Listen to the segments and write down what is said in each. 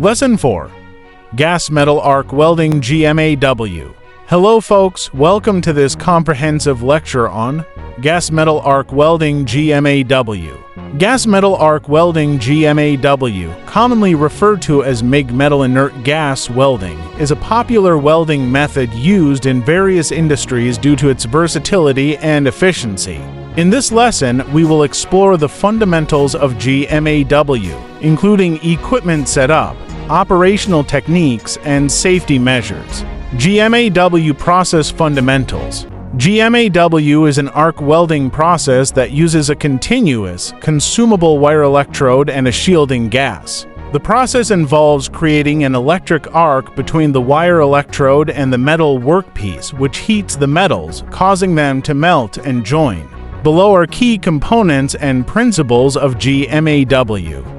Lesson 4. Gas Metal Arc Welding GMAW. Hello folks, welcome to this comprehensive lecture on Gas Metal Arc Welding GMAW. Gas Metal Arc Welding GMAW, commonly referred to as MIG metal inert gas welding, is a popular welding method used in various industries due to its versatility and efficiency. In this lesson, we will explore the fundamentals of GMAW, including equipment setup, operational techniques, and safety measures. GMAW process fundamentals. GMAW is an arc welding process that uses a continuous, consumable wire electrode and a shielding gas. The process involves creating an electric arc between the wire electrode and the metal workpiece, which heats the metals, causing them to melt and join. Below are key components and principles of GMAW.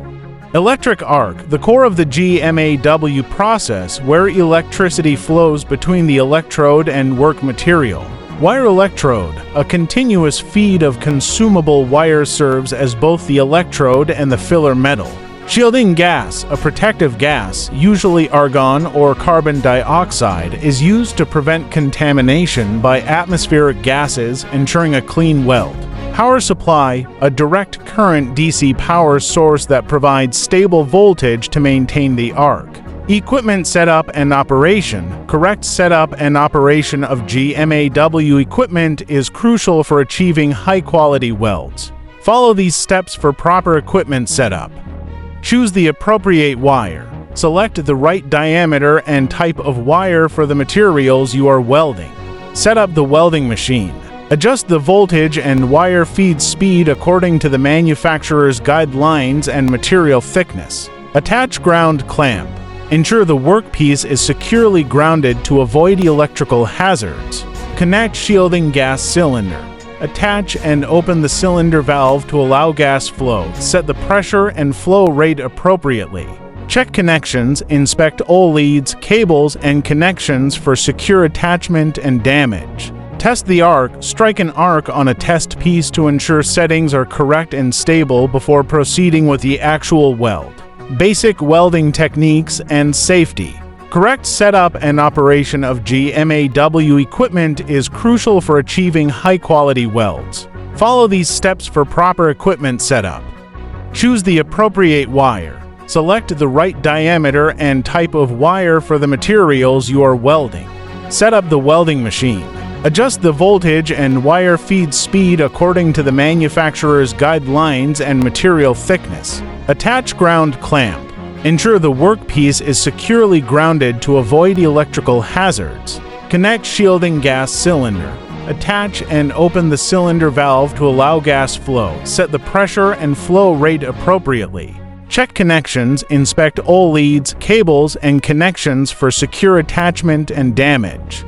Electric arc, the core of the GMAW process, where electricity flows between the electrode and work material. Wire electrode, a continuous feed of consumable wire, serves as both the electrode and the filler metal. Shielding gas, a protective gas, usually argon or carbon dioxide, is used to prevent contamination by atmospheric gases, ensuring a clean weld. Power supply, a direct current DC power source that provides stable voltage to maintain the arc. Equipment setup and operation. Correct setup and operation of GMAW equipment is crucial for achieving high-quality welds. Follow these steps for proper equipment setup. Choose the appropriate wire. Select the right diameter and type of wire for the materials you are welding. Set up the welding machine. Adjust the voltage and wire feed speed according to the manufacturer's guidelines and material thickness. Attach ground clamp. Ensure the workpiece is securely grounded to avoid electrical hazards. Connect shielding gas cylinder. Attach and open the cylinder valve to allow gas flow. Set the pressure and flow rate appropriately. Check connections, inspect all leads, cables, and connections for secure attachment and damage. Test the arc. Strike an arc on a test piece to ensure settings are correct and stable before proceeding with the actual weld. Basic welding techniques and safety. Correct setup and operation of GMAW equipment is crucial for achieving high-quality welds. Follow these steps for proper equipment setup. Choose the appropriate wire. Select the right diameter and type of wire for the materials you are welding. Set up the welding machine. Adjust the voltage and wire feed speed according to the manufacturer's guidelines and material thickness. Attach ground clamp. Ensure the workpiece is securely grounded to avoid electrical hazards. Connect shielding gas cylinder. Attach and open the cylinder valve to allow gas flow. Set the pressure and flow rate appropriately. Check connections, inspect all leads, cables, and connections for secure attachment and damage.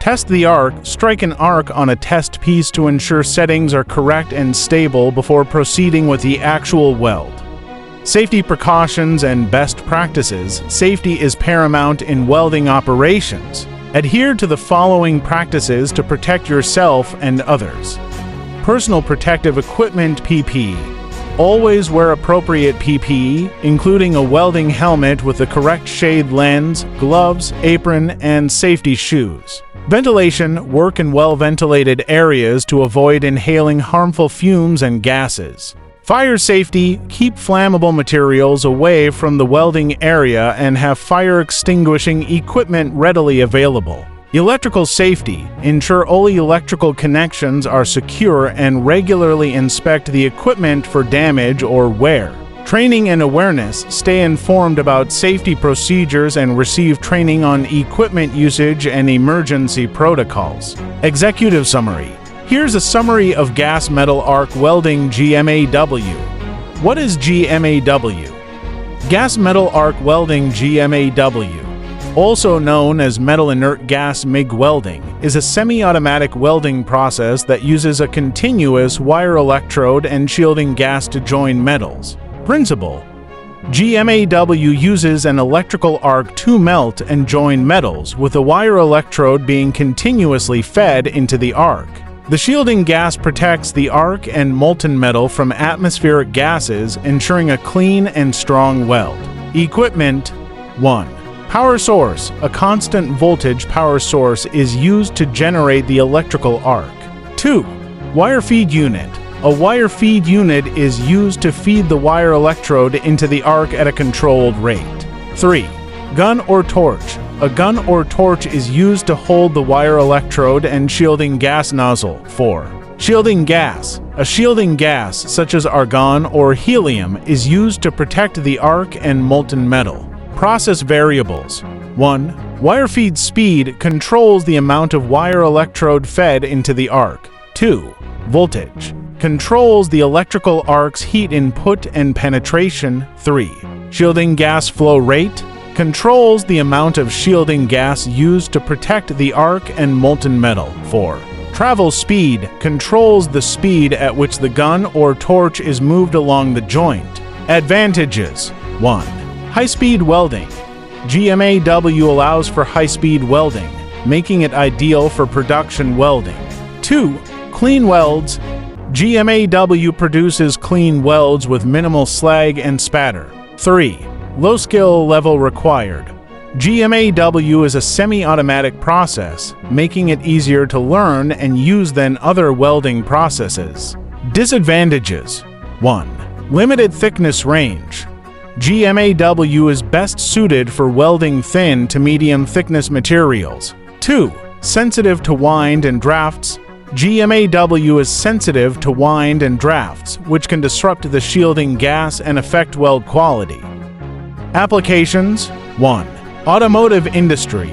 Test the arc. Strike an arc on a test piece to ensure settings are correct and stable before proceeding with the actual weld. Safety precautions and best practices. Safety is paramount in welding operations. Adhere to the following practices to protect yourself and others. Personal protective equipment (PPE). Always wear appropriate PPE, including a welding helmet with the correct shade lens, gloves, apron, and safety shoes. Ventilation. Work in well-ventilated areas to avoid inhaling harmful fumes and gases. Fire safety. Keep flammable materials away from the welding area and have fire-extinguishing equipment readily available. Electrical safety. Ensure all electrical connections are secure and regularly inspect the equipment for damage or wear. Training and awareness. Stay informed about safety procedures and receive training on equipment usage and emergency protocols. Executive summary. Here's a summary of gas metal arc welding GMAW. What is GMAW? Gas metal arc welding GMAW, also known as metal inert gas MIG welding, is a semi-automatic welding process that uses a continuous wire electrode and shielding gas to join metals. Principle: GMAW uses an electrical arc to melt and join metals, with a wire electrode being continuously fed into the arc. The shielding gas protects the arc and molten metal from atmospheric gases, ensuring a clean and strong weld. Equipment. 1. Power source. A constant voltage power source is used to generate the electrical arc. 2. Wire feed unit. A wire feed unit is used to feed the wire electrode into the arc at a controlled rate. 3. Gun or torch. A gun or torch is used to hold the wire electrode and shielding gas nozzle. 4. Shielding gas. A shielding gas, such as argon or helium, is used to protect the arc and molten metal. Process variables. 1. Wire feed speed controls the amount of wire electrode fed into the arc. 2. Voltage controls the electrical arc's heat input and penetration. 3. Shielding gas flow rate controls the amount of shielding gas used to protect the arc and molten metal. 4. Travel speed controls the speed at which the gun or torch is moved along the joint. Advantages. 1. High-speed welding. GMAW allows for high-speed welding, making it ideal for production welding. 2. Clean welds. GMAW produces clean welds with minimal slag and spatter. 3. Low skill level required. GMAW is a semi-automatic process, making it easier to learn and use than other welding processes. Disadvantages. 1. Limited thickness range. GMAW is best suited for welding thin to medium thickness materials. 2. Sensitive to wind and drafts. GMAW is sensitive to wind and drafts, which can disrupt the shielding gas and affect weld quality. Applications. 1. Automotive industry.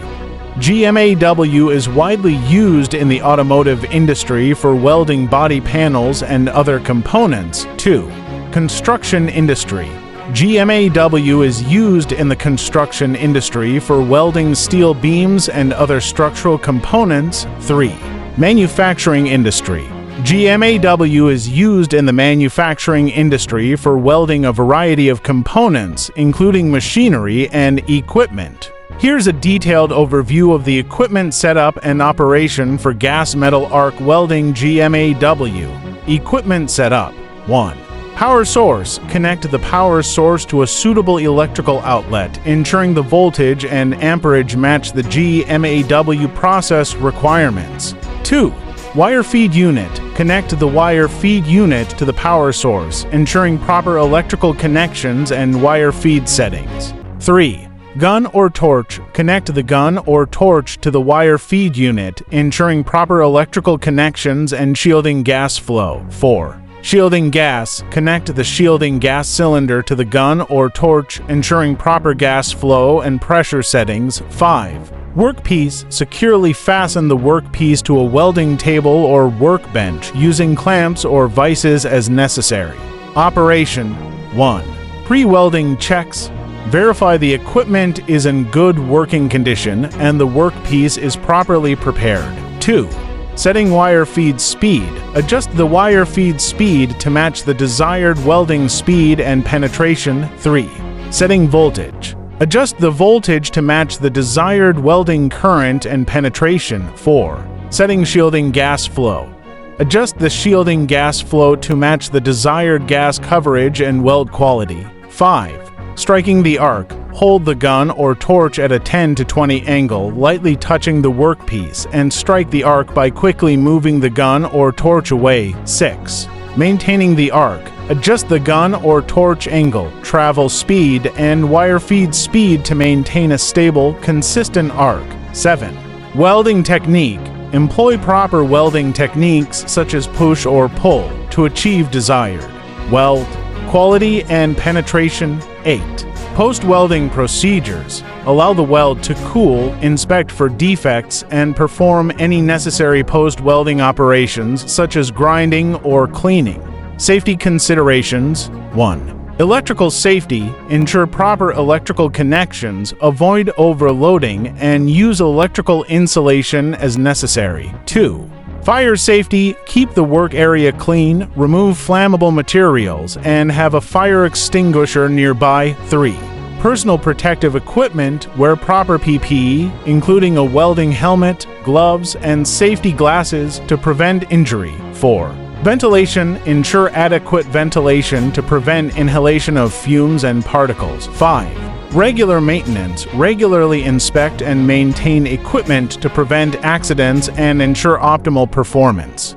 GMAW is widely used in the automotive industry for welding body panels and other components. 2. Construction industry. GMAW is used in the construction industry for welding steel beams and other structural components. 3. Manufacturing industry. GMAW is used in the manufacturing industry for welding a variety of components, including machinery and equipment. Here's a detailed overview of the equipment setup and operation for gas metal arc welding GMAW. Equipment setup. 1. Power source. Connect the power source to a suitable electrical outlet, ensuring the voltage and amperage match the GMAW process requirements. 2. Wire feed unit. Connect the wire feed unit to the power source, ensuring proper electrical connections and wire feed settings. 3. Gun or torch. Connect the gun or torch to the wire feed unit, ensuring proper electrical connections and shielding gas flow. 4. Shielding gas. Connect the shielding gas cylinder to the gun or torch, ensuring proper gas flow and pressure settings. 5. Workpiece. Securely fasten the workpiece to a welding table or workbench using clamps or vices as necessary. Operation. 1. Pre-welding checks. Verify the equipment is in good working condition and the workpiece is properly prepared. 2. Setting wire feed speed. Adjust the wire feed speed to match the desired welding speed and penetration. 3. Setting voltage. Adjust the voltage to match the desired welding current and penetration. 4. Setting shielding gas flow. Adjust the shielding gas flow to match the desired gas coverage and weld quality. 5. Striking the arc. Hold the gun or torch at a 10 to 20 angle, lightly touching the workpiece, and strike the arc by quickly moving the gun or torch away. 6. Maintaining the arc. Adjust the gun or torch angle, travel speed, and wire feed speed to maintain a stable, consistent arc. 7. Welding technique. Employ proper welding techniques such as push or pull to achieve desired weld quality and penetration. 8. Post-welding procedures. Allow the weld to cool, inspect for defects, and perform any necessary post-welding operations such as grinding or cleaning. Safety considerations. 1. Electrical safety. Ensure proper electrical connections, avoid overloading, and use electrical insulation as necessary. 2. Fire safety. Keep the work area clean, remove flammable materials, and have a fire extinguisher nearby. 3. Personal protective equipment. Wear proper PPE, including a welding helmet, gloves, and safety glasses to prevent injury. 4. Ventilation. Ensure adequate ventilation to prevent inhalation of fumes and particles. 5. Regular maintenance. Regularly inspect and maintain equipment to prevent accidents and ensure optimal performance.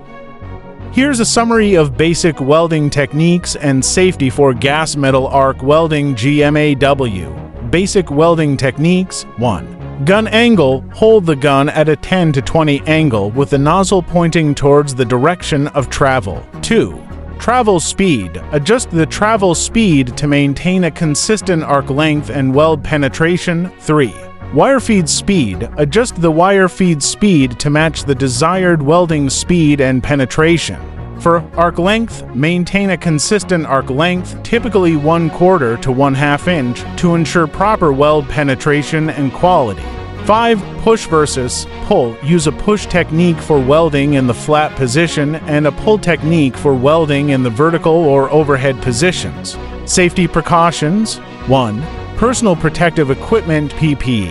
Here's a summary of basic welding techniques and safety for gas metal arc welding GMAW. Basic welding techniques. 1. Gun angle. Hold the gun at a 10 to 20 angle with the nozzle pointing towards the direction of travel. 2. Travel speed. Adjust the travel speed to maintain a consistent arc length and weld penetration. 3. Wire feed speed. Adjust the wire feed speed to match the desired welding speed and penetration. For arc length, maintain a consistent arc length, typically 1/4 to 1/2 inch, to ensure proper weld penetration and quality. 5. Push versus pull. Use a push technique for welding in the flat position and a pull technique for welding in the vertical or overhead positions. Safety precautions. 1. Personal protective equipment (PPE).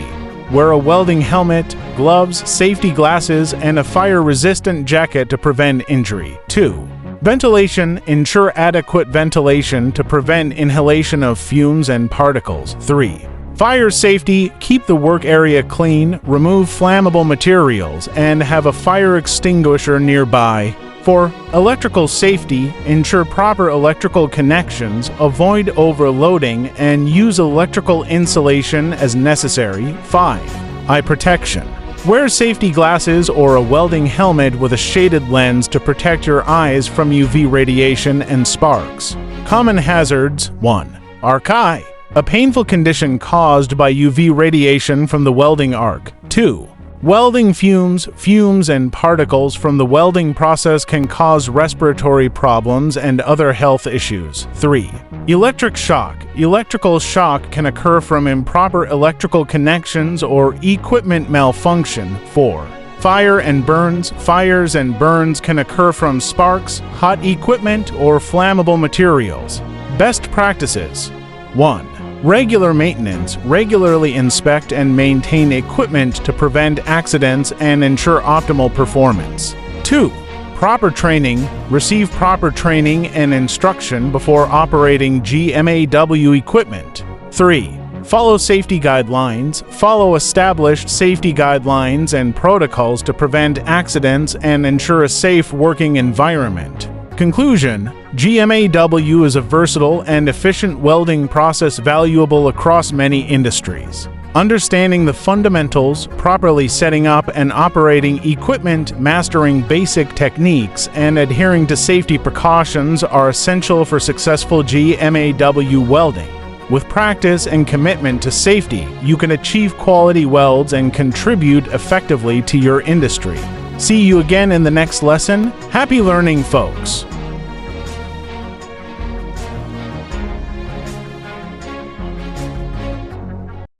Wear a welding helmet, gloves, safety glasses, and a fire-resistant jacket to prevent injury. 2. Ventilation. Ensure adequate ventilation to prevent inhalation of fumes and particles. 3. Fire safety. Keep the work area clean, remove flammable materials, and have a fire extinguisher nearby. 4. Electrical safety. Ensure proper electrical connections, avoid overloading, and use electrical insulation as necessary. 5. Eye protection. Wear safety glasses or a welding helmet with a shaded lens to protect your eyes from UV radiation and sparks. Common hazards. 1. Arc eye. A painful condition caused by UV radiation from the welding arc. 2. Welding fumes. Fumes and particles from the welding process can cause respiratory problems and other health issues. 3. Electric shock. Electrical shock can occur from improper electrical connections or equipment malfunction. 4. Fire and burns. Fires and burns can occur from sparks, hot equipment, or flammable materials. Best practices. 1. Regular maintenance. Regularly inspect and maintain equipment to prevent accidents and ensure optimal performance. 2. Proper training. Receive proper training and instruction before operating GMAW equipment. 3. Follow safety guidelines. Follow established safety guidelines and protocols to prevent accidents and ensure a safe working environment. Conclusion: GMAW is a versatile and efficient welding process valuable across many industries. Understanding the fundamentals, properly setting up and operating equipment, mastering basic techniques, and adhering to safety precautions are essential for successful GMAW welding. With practice and commitment to safety, you can achieve quality welds and contribute effectively to your industry. See you again in the next lesson. Happy learning, folks!